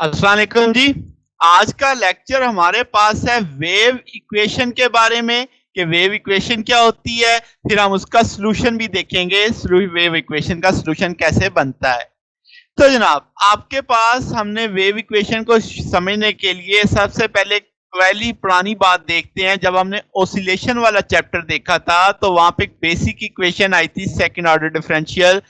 अस्सलाम वालेकुम जी। आज का लेक्चर हमारे पास है वेव इक्वेशन के बारे में कि वेव इक्वेशन क्या होती है, फिर हम उसका सॉल्यूशन भी देखेंगे, वेव इक्वेशन का सॉल्यूशन कैसे बनता है। तो जनाब, आपके पास हमने वेव इक्वेशन को समझने के लिए सबसे पहले पहली पुरानी बात देखते हैं। जब हमने ऑसिलेशन वाला चैप्टर देखा था तो वहां पे एक बेसिक इक्वेशन आई थी, second order differential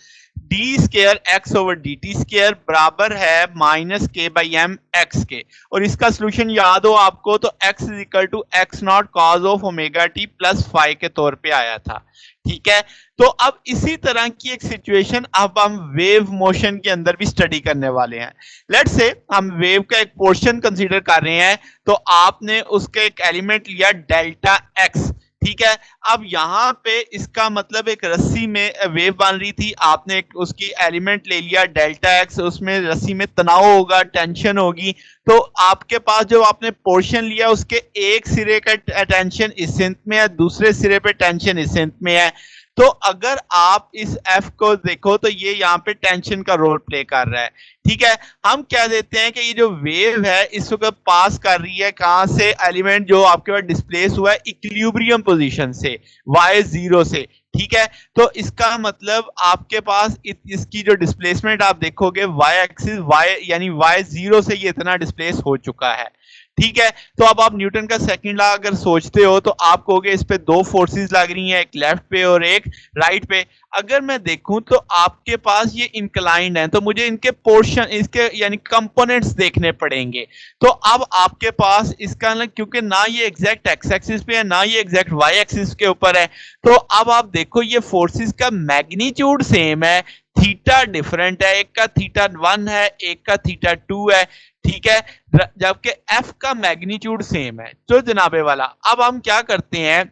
D square x over D T square बराबर है माइनस के बाई एम एक्स के। और इसका सोल्यूशन याद हो आपको तो x is equal to x not cos of omega t plus five के तौर पे आया था। ठीक है, तो अब इसी तरह की एक सिचुएशन अब हम वेव मोशन के अंदर भी स्टडी करने वाले हैं। लेट्स से हम वेव का एक पोर्शन कंसीडर कर रहे हैं, तो आपने उसका एक एलिमेंट लिया डेल्टा एक्स। ठीक है, अब यहाँ पे इसका मतलब एक रस्सी में वेव बन रही थी, आपने एक उसकी एलिमेंट ले लिया डेल्टा एक्स, उसमें रस्सी में तनाव होगा, टेंशन होगी, तो आपके पास जो आपने पोर्शन लिया उसके एक सिरे का टेंशन इस सिंथ में है, दूसरे सिरे पे टेंशन इस सिंथ में है। तो अगर आप इस एफ को देखो तो ये यहाँ पे टेंशन का रोल प्ले कर रहा है। ठीक है, हम क्या देते हैं कि ये जो वेव है इस वक्त पास कर रही है कहां से, एलिमेंट जो आपके पास डिस्प्लेस हुआ है इक्विलिब्रियम पोजीशन से, y जीरो से। ठीक है, तो इसका मतलब आपके पास इसकी जो डिस्प्लेसमेंट आप देखोगे y एक्सिस, y यानी y जीरो से ये इतना डिस्प्लेस हो चुका है। ठीक है, तो अब आप न्यूटन का सेकंड लॉ अगर सोचते हो तो आप कहोगे इस पे दो फोर्सेस लग रही हैं, एक लेफ्ट पे और एक राइट पे। अगर मैं देखूं तो आपके पास ये इंक्लाइंड है, तो मुझे इनके पोर्शन, इसके यानी कंपोनेंट्स देखने पड़ेंगे। तो अब आपके पास इसका क्योंकि ना ये एग्जैक्ट एक्स एक्सिस पे है ना ये एग्जैक्ट वाई एक्सिस के ऊपर है, तो अब आप देखो ये फोर्सेस का मैग्नीट्यूड सेम है, थीटा डिफरेंट है, एक का थीटा 1 है एक का थीटा 2 है। ठीक है, जबकि एफ का मैग्नीट्यूड सेम है। तो जनाबे वाला अब हम क्या करते हैं,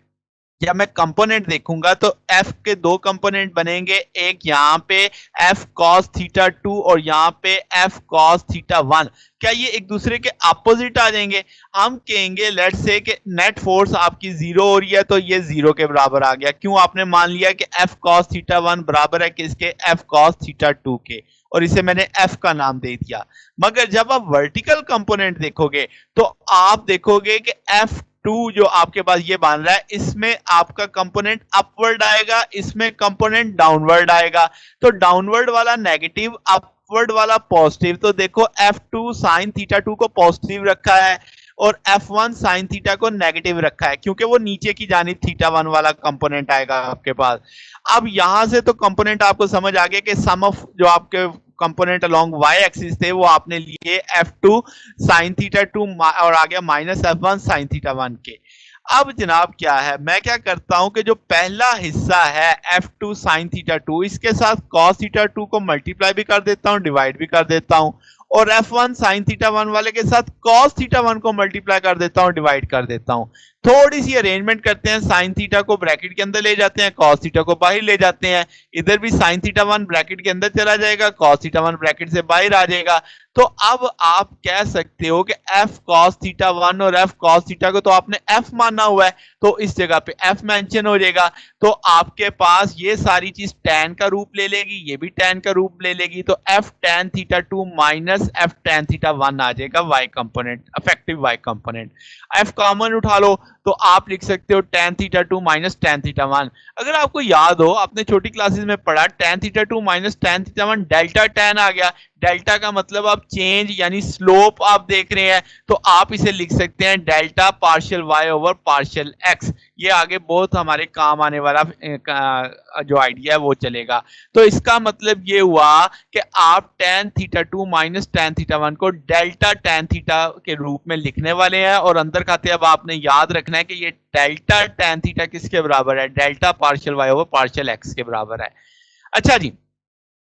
जब मैं कंपोनेंट देखूंगा तो एफ के दो कंपोनेंट बनेंगे, एक यहाँ पे एफ कॉस थीटा 2 और यहाँ पे एफ कॉस थीटा 1। क्या ये एक दूसरे के अपोजिट आ जाएंगे? हम कहेंगे लेट्स से कि नेट फोर्स आपकी जीरो हो रही है तो ये जीरो के बराबर आ गया। क्यों? आपने मान लिया कि एफ कॉस थीटा 1 बराबर है किसके, एफ कॉस थीटा 2 के, और इसे मैंने एफ का नाम दे दिया। मगर जब आप वर्टिकल कंपोनेंट देखोगे तो आप देखोगे कि एफ टू जो आपके पास ये बन रहा है इसमें आपका कंपोनेंट अपवर्ड आएगा, इसमें कंपोनेंट डाउनवर्ड आएगा। तो डाउनवर्ड वाला नेगेटिव, अपवर्ड वाला पॉजिटिव। तो देखो F2 साइन थीटा 2 को पॉजिटिव रखा है और F1 साइन थीटा को नेगेटिव रखा है, क्योंकि वो नीचे की जानिब थीटा 1 वाला कंपोनेंट आएगा आपके पास। अब यहां से तो कंपोनेंट आपको समझ आ गया कि सम ऑफ जो आपके कंपोनेंट अलोंग y एक्सिस थे वो आपने लिए F2 साइन थीटा 2 और आ गया माइनस F1 साइन थीटा 1 के। अब जनाब क्या है, मैं क्या करता हूं कि जो पहला हिस्सा है F2 साइन थीटा 2 इसके साथ cos थीटा 2 को मल्टीप्लाई भी कर देता हूं, डिवाइड भी कर देता हूं, और F1 साइन थीटा 1 वाले के साथ cos थीटा 1 को मल्टीप्लाई कर देता हूं, डिवाइड कर देता हूं। थोड़ी सी अरेंजमेंट करते हैं, साइन थीटा को ब्रैकेट के अंदर ले जाते हैं, cos थीटा को बाहर ले जाते हैं, इधर भी साइन थीटा 1 ब्रैकेट के अंदर चला जाएगा, cos थीटा 1 ब्रैकेट से बाहर आ जाएगा। तो अब आप कह सकते हो कि f cos थीटा 1 और f cos थीटा को तो आपने f माना हुआ है, तो इस जगह पे f मेंशन हो जाएगा। तो आपके पास ये सारी चीज tan का रूप ले लेगी, ये भी tan का रूप ले लेगी, तो f tan theta 2 minus f tan theta 1 आ जाएगा y component, effective y component. f common उठा लो तो आप लिख सकते हो tan theta 2 minus tan theta 1। अगर आपको याद हो आपने छोटी क्लासेस में पढ़ा tan theta 2 minus tan theta 1 delta tan आ गया। डेल्टा का मतलब आप चेंज यानी स्लोप आप देख रहे हैं, तो आप इसे लिख सकते हैं delta partial y over partial x। ये आगे बहुत हमारे काम आने वाला जो आइडिया है वो चलेगा। तो इसका मतलब ये हुआ कि आप tan theta 2 minus tan theta 1 को डेल्टा tan थीटा के रूप में लिखने वाले हैं, और अंदर खाते अब आपने याद रखना है कि ये डेल्टा tan थीटा किसके बराबर है, delta partial y over partial x के बराबर है। अच्छा जी,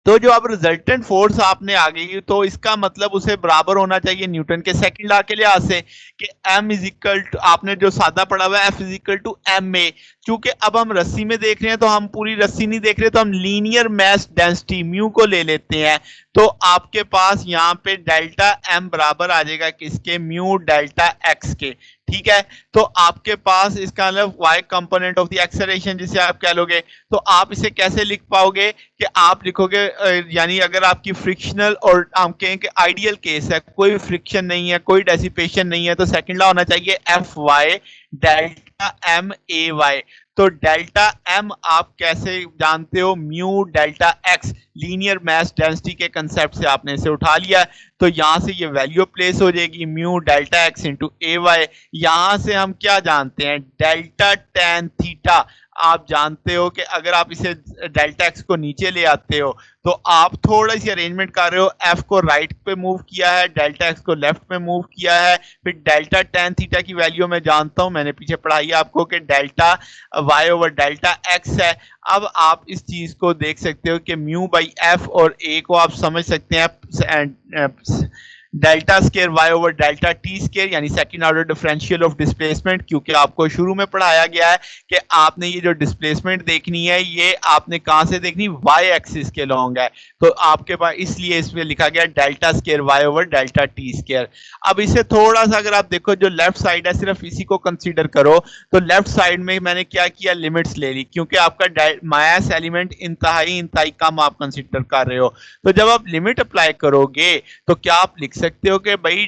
तो जो अब रिजल्टेंट फोर्स आपने आ गई तो इसका मतलब उसे बराबर होना चाहिए न्यूटन के सेकंड लॉ के लिहाज से कि m इज इक्वल टू, आपने जो सादा पढ़ा हुआ है f is equal to m a. चूंकि अब हम रस्सी में देख रहे हैं तो हम पूरी रस्सी नहीं देख रहे, तो हम लीनियर मास डेंसिटी म्यू को ले लेते हैं। तो आपके पास यहाँ पे डेल्टा m बराबर आ जाएगा किसके, म्यू डेल्टा x के। ठीक है। तो आपके पास इसका मतलब y component of the acceleration जिसे आप कह लोगे, तो आप इसे कैसे लिख पाओगे कि आप लिखोगे यानी अगर आपकी फ्रिक्शनल और हम कहें कि आइडियल केस है, कोई फ्रिक्शन नहीं है, कोई डेसिपेशन नहीं है, तो सेकंड लॉ होना चाहिए f y delta m a y. तो डेल्टा एम आप कैसे जानते हो, mu delta x, linear mass density के कंसेप्ट से आपने इसे उठा लिया। तो यहां से ये वैल्यू प्लेस हो जाएगी म्यू डेल्टा एक्स इंटू ए वाई। यहां से हम क्या जानते हैं, डेल्टा टेन थीटा आप जानते हो कि अगर आप इसे डेल्टा एक्स को नीचे ले आते हो तो आप थोड़ा सी अरेंजमेंट कर रहे हो, एफ को राइट पे मूव किया है, डेल्टा एक्स को लेफ्ट पे मूव किया है। फिर डेल्टा टेन थीटा की वैल्यू मैं जानता हूं, मैंने पीछे पढ़ाई है आपको कि delta y over delta x है। अब आप इस चीज को देख सकते हो कि म्यू बाई एफ और ए को आप समझ सकते हैं delta square Y over delta T square, यानी second order differential of displacement, क्योंकि आपको शुरू में पढ़ाया गया है कि आपने ये जो डिस्प्लेसमेंट देखनी है ये आपने कहां से देखनी, वाई एक्सिस के लॉन्ग है। तो आपके पास इसलिए इसमें लिखा गया delta square Y over delta T square. अब इसे थोड़ा सा अगर आप देखो, जो लेफ्ट साइड है सिर्फ इसी को कंसीडर करो, तो लेफ्ट साइड में मैंने क्या किया, लिमिट्स ले ली, क्योंकि आपका मास एलिमेंट इंतहाई कम आप कंसीडर कर रहे हो। तो जब आप लिमिट अप्लाई करोगे तो क्या आप लिख सकते हो कि भाई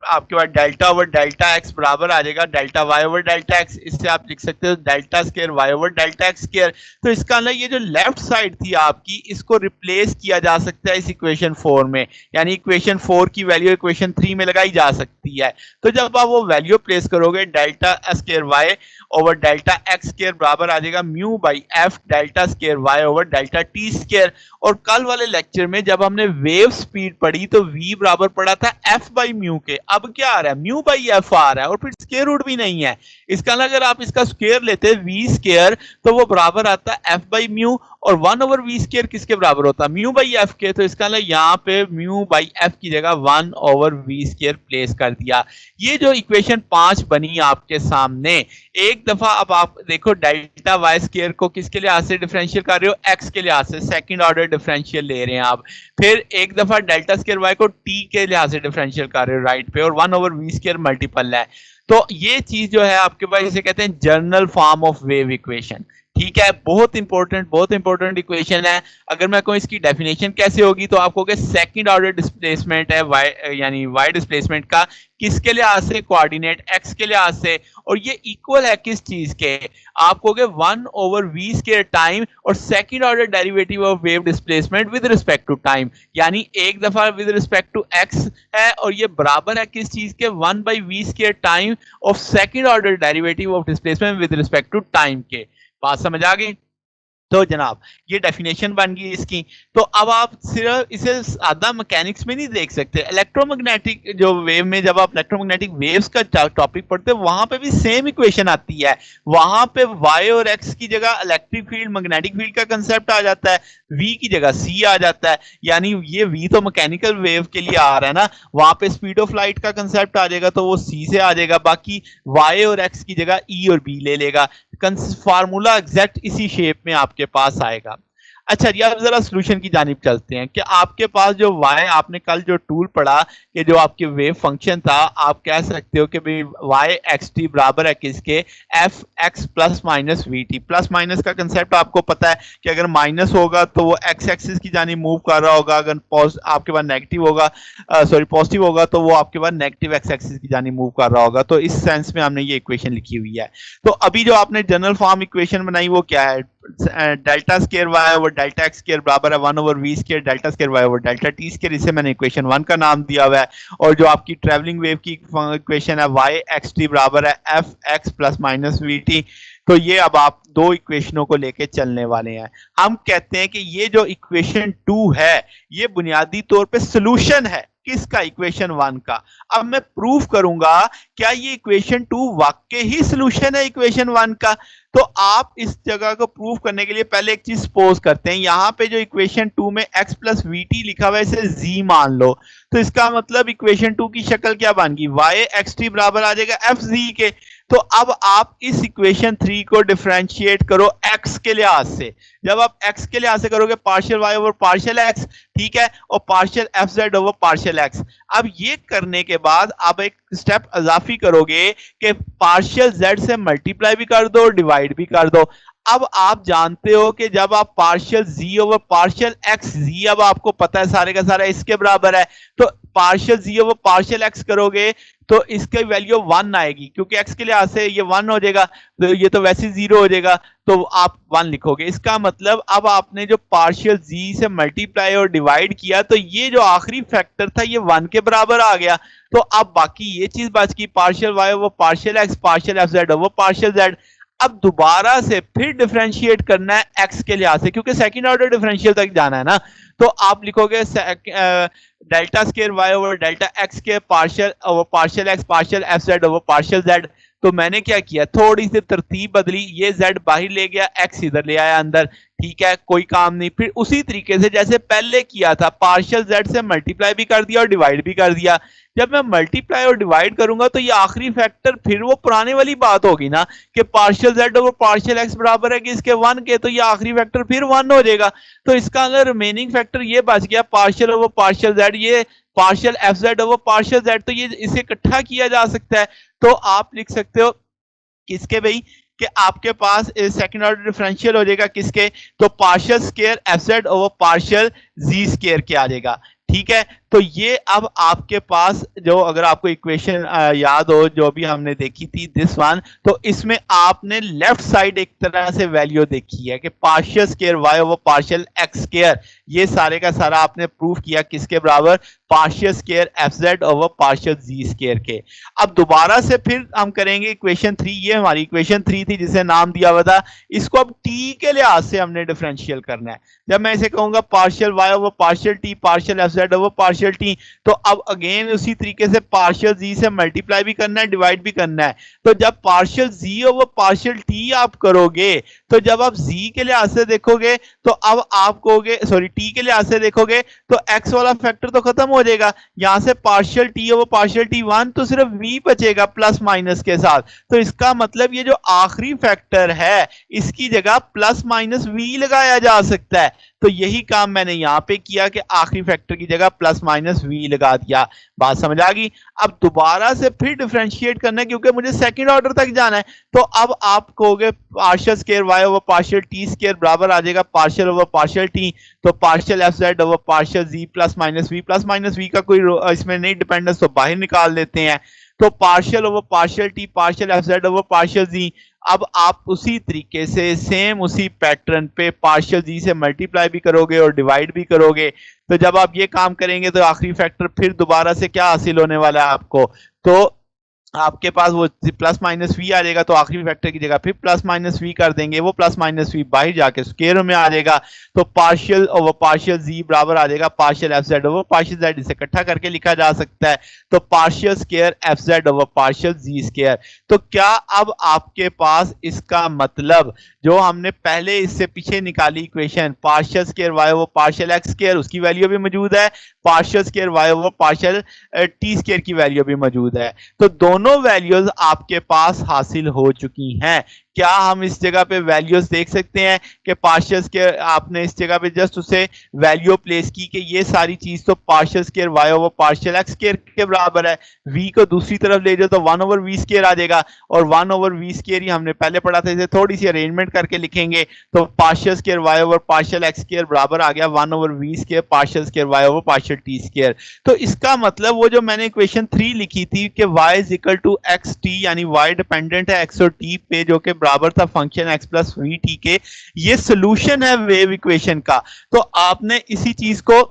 आपके पास डेल्टा ओवर डेल्टा एक्स बराबर आ जाएगा delta y over delta x. इससे आप लिख सकते हो delta square Y over delta x square. तो इसका मतलब ये जो लेफ्ट साइड थी आपकी, इसको रिप्लेस किया जा सकता है इस इक्वेशन 4 में, यानी इक्वेशन 4 की वैल्यू इक्वेशन 3 में लगाई जा सकती है। तो जब आप वो वैल्यू प्लेस करोगे, delta square Y over delta x square बराबर आ जाएगा mu by f delta square Y over delta T square. और कल वाले लेक्चर में जब हमने वेव स्पीड पढ़ी तो v बराबर पड़ा था f बाई म्यू के, अब क्या आ रहा है, म्यू बाई एफ आ रहा है, और फिर स्केयर रूट भी नहीं है। इसका अगर आप इसका स्क्वायर लेते हैं v स्क्वायर, तो वो बराबर आता है f बाई म्यू, और 1 ओवर v स्क्वायर किसके बराबर होता है, म्यू बाई एफ के। तो इसका यहाँ पे म्यू बाई एफ की जगह 1 ओवर v स्क्वायर प्लेस कर दिया। ये जो इक्वेशन 5 बनी आपके सामने, एक दफा अब आप देखो डेल्टा वाई स्क्वायर को किसके लिहाज से डिफरेंशियल कर रहे हो, x के लिहाज से, सेकंड ऑर्डर डिफरेंशियल ले रहे हैं आप। फिर एक दफा डेल्टा स्क्वायर वाई को t के लिहाज से डिफरेंशियल कर रहे हो राइट पे, और 1 ओवर v स्क्वायर मल्टीपल है। तो ये चीज जो है आपके पास, इसे कहते हैं general form of wave equation. ठीक है, बहुत इंपॉर्टेंट इक्वेशन है। अगर मैं कहूं इसकी डेफिनेशन कैसे होगी, तो आपको सेकंड ऑर्डर डिस्प्लेसमेंट है y, यानी y डिस्प्लेसमेंट का किसके लिहाज से, कोऑर्डिनेट x के लिहाज से, और ये इक्वल है किस चीज के, आपको 1 ओवर v स्क्वायर टाइम और second order derivative of wave displacement with respect to time, यानी एक दफा विद रिस्पेक्ट टू x है, और ये बराबर है किस चीज के, 1 by v square time of second order derivative of displacement with respect to time के। बात समझ आ गई? तो जनाब ये डेफिनेशन बन गई इसकी। तो अब आप सिर्फ इसे सादा मैकेनिक्स में नहीं देख सकते, इलेक्ट्रोमैग्नेटिक जो वेव में, जब आप इलेक्ट्रोमैग्नेटिक वेव्स का टॉपिक पढ़ते हैं वहां पे भी सेम इक्वेशन आती है। वहां पे y और x की जगह इलेक्ट्रिक फील्ड, मैग्नेटिक फील्ड का कंसेप्ट आ जाता है, v की जगह c आ जाता है, यानी ये v तो मैकेनिकल वेव के लिए आ रहा है ना, वहां पे स्पीड ऑफ लाइट का कंसेप्ट आ जाएगा तो वो c से आ जाएगा, बाकी y और x की जगह e और b ले लेगा। फार्मूला एग्जैक्ट इसी शेप में आपके पास आएगा। अच्छा जी, अब जरा सोल्यूशन की जानिब चलते हैं कि आपके पास जो y, आपने कल जो टूल पढ़ा कि जो आपके वेव फंक्शन था, आप कह सकते हो कि भाई y एक्स टी बराबर है किसके, F x plus minus we T. Plus minus का कंसेप्ट आपको पता है कि अगर माइनस होगा तो वो एक्स एक्सिस की जानिब मूव कर रहा होगा, अगर आपके पास नेगेटिव होगा, सॉरी पॉजिटिव होगा तो वो आपके पास नेगेटिव एक्स एक्सिस की जानिब मूव कर रहा होगा। तो इस सेंस में हमने ये इक्वेशन लिखी हुई है। तो अभी जो आपने जनरल फॉर्म इक्वेशन बनाई वो क्या है, delta square Y over delta x square बराबर है 1 over v square delta square Y over delta T square. इसे मैंने इक्वेशन 1 का नाम दिया हुआ है। और जो आपकी ट्रैवलिंग वेव की इक्वेशन है वाई एक्स टी बराबर है F x plus minus we T. तो ये अब आप दो इक्वेशनों को लेके चलने वाले हैं। हम कहते हैं कि ये जो इक्वेशन 2 है ये बुनियादी तौर पे सॉल्यूशन है किसका, इक्वेशन 1 का। अब मैं प्रूफ करूंगा क्या ये इक्वेशन 2 वाकई ही सॉल्यूशन है इक्वेशन 1 का। तो आप इस जगह को प्रूफ करने के लिए पहले एक चीज सपोज करते हैं, यहां पे जो इक्वेशन 2 में x प्लस वी टी लिखा हुआ है इसे z मान लो। तो इसका मतलब इक्वेशन 2 की शक्ल क्या बन गई, y एक्स टी बराबर आ जाएगा एफ जी के। तो अब आप इस इक्वेशन 3 को डिफरेंशिएट करो x के लिहाज से। जब आप x के लिहाज से करोगे partial y over partial x, ठीक है, और partial fz over partial x। अब ये करने के बाद आप एक स्टेप इजाफी करोगे कि पार्शियल z से मल्टीप्लाई भी कर दो, डिवाइड भी कर दो। अब आप जानते हो कि जब आप partial z over partial x, z अब आपको पता है सारे का सारा इसके बराबर है, तो partial z over partial x करोगे तो इसकी वैल्यू 1 आएगी, क्योंकि x के लिहाज से ये 1 हो जाएगा, तो ये तो वैसे 0 हो जाएगा, तो आप 1 लिखोगे। इसका मतलब अब आपने जो पार्शियल z से मल्टीप्लाई और डिवाइड किया तो ये जो आखिरी फैक्टर था ये 1 के बराबर आ गया। तो अब बाकी ये चीज बच गई partial y over partial x, partial fz over partial z। अब दोबारा से फिर डिफरेंशिएट करना है x के लिहाज से, क्योंकि सेकंड ऑर्डर डिफरेंशियल तक जाना है ना। तो आप लिखोगे delta square y over delta x के partial over partial x, partial fz over partial z। तो मैंने क्या किया, थोड़ी सी तरतीब बदली, ये z बाहर ले गया, x इधर ले आया अंदर, ठीक है, कोई काम नहीं। फिर उसी तरीके से जैसे पहले किया था, पार्शियल z से मल्टीप्लाई भी कर दिया और डिवाइड भी कर दिया। जब मैं मल्टीप्लाई और डिवाइड करूंगा तो ये आखिरी फैक्टर फिर वो पुराने वाली बात होगी ना कि partial z over partial x बराबर है कि इसके 1 के, तो ये आखिरी फैक्टर फिर 1 हो जाएगा। तो इसका अगर रिमेनिंग फैक्टर ये बच गया पार्शियल ओवर पार्शियल z, ये partial fz over partial z, तो ये इसे इकट्ठा किया जा सकता है। तो आप लिख सकते हो किसके भाई, कि आपके पास सेकंड ऑर्डर डिफरेंशियल हो जाएगा किसके, तो partial square fz over partial z square के आ जाएगा, ठीक है। तो ये अब आपके पास जो, अगर आपको इक्वेशन याद हो जो भी हमने देखी थी दिस वन, तो इसमें आपने लेफ्ट साइड एक तरह से वैल्यू देखी है कि partial square y over partial x square, ये सारे का सारा आपने प्रूफ किया किसके बराबर, partial square fz over partial z square के। अब दोबारा से फिर हम करेंगे इक्वेशन 3, ये हमारी इक्वेशन 3 थी जिसे नाम दिया हुआ था, इसको अब t के लिहाज से हमने डिफरेंशियल करना है। जब मैं इसे कहूंगा partial y over partial t, partial fz over partial T, तो अब अगेन उसी तरीके से पार्शियल जी से मल्टीप्लाई भी करना है, डिवाइड भी करना है। तो जब पार्शियल जी ओवर पार्शियल टी आप करोगे, तो जब आप जी के लिहाज से देखोगे तो अब आप कहोगे, सॉरी टी के लिहाज से देखोगे तो एक्स वाला फैक्टर तो खत्म हो जाएगा, यहां से partial T over partial T 1, तो सिर्फ वी बचेगा प्लस माइनस के साथ। तो इसका मतलब ये जो आखिरी फैक्टर है इसकी जगह प्लस माइनस वी लगाया जा सकता है। तो यही काम मैंने यहां पे किया कि आखिरी फैक्टर की जगह प्लस माइनस वी लगा दिया। बात समझ आ गई। अब दोबारा से फिर डिफरेंशिएट करना है क्योंकि मुझे सेकंड ऑर्डर तक जाना है। तो अब आप कहोगे partial square y over partial t square बराबर आ जाएगा पार्शियल ओवर पार्शियल t, तो partial fz over partial z plus minus v का कोई इसमें नहीं डिपेंडेंस, तो बाहर निकाल देते हैं। तो partial over partial t, partial fz over partial z। अब आप उसी तरीके से सेम उसी पैटर्न पे पार्शियल जी से मल्टीप्लाई भी करोगे और डिवाइड भी करोगे। तो जब आप ये काम करेंगे तो आखिरी फैक्टर फिर दोबारा से क्या हासिल होने वाला है आपको, तो आपके पास वो प्लस माइनस वी आ जाएगा। तो आखिरी फैक्टर की जगह फिर प्लस माइनस वी कर देंगे, वो प्लस माइनस वी बाहर जाके स्क्वायर में आ जाएगा। तो पार्शियल ओवर पार्शियल जी बराबर आ जाएगा partial F Z over partial Z, इसे इकट्ठा करके लिखा जा सकता है। तो partial square F Z over partial G square. तो क्या अब आपके पास इसका मतलब जो हमने पहले इससे पीछे निकाली equation partial square y over partial x square, उसकी वैल्यू भी मौजूद है, partial square y over partial t square की वैल्यू भी मौजूद है। तो दोनों वैल्यूज आपके पास हासिल हो चुकी हैं। क्या हम इस जगह पे वैल्यूज देख सकते हैं कि पार्शियल स्क्वायर, आपने इस जगह पे जस्ट उसे वैल्यू प्लेस की कि ये सारी चीज तो partial square y over partial x square के बराबर है। वी को दूसरी तरफ ले जाओ तो 1 ओवर वी स्क्वायर आ जाएगा, और 1 ओवर वी स्क्वायर ही हमने पहले पढ़ा था, इसे थोड़ी सी अरेंजमेंट करके लिखेंगे तो partial square y over partial x square बराबर आ गया 1 over v square partial square y over partial t square. तो इसका मतलब वो जो मैंने इक्वेशन 3 लिखी थी कि y is equal to x t, यानी y डिपेंडेंट है x और t पे, जो कि बराबर था function x plus v t के, ये सोल्यूशन है वेव इक्वेशन का। तो आपने इसी चीज को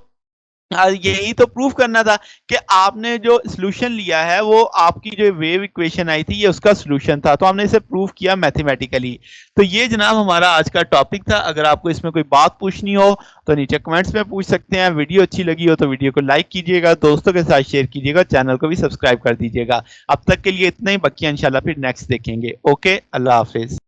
यही तो प्रूफ करना था कि आपने जो सॉल्यूशन लिया है वो आपकी जो वेव इक्वेशन आई थी ये उसका सॉल्यूशन था। तो हमने इसे प्रूफ किया मैथमेटिकली। तो ये जनाब हमारा आज का टॉपिक था। अगर आपको इसमें कोई बात पूछनी हो तो नीचे कमेंट्स में पूछ सकते हैं। वीडियो अच्छी लगी हो तो वीडियो को लाइक कीजिएगा, दोस्तों के साथ शेयर कीजिएगा, चैनल को भी सब्सक्राइब कर दीजिएगा। अब तक के लिए इतना ही, बाकी इंशाल्लाह फिर नेक्स्ट देखेंगे। ओके, अल्लाह हाफिज।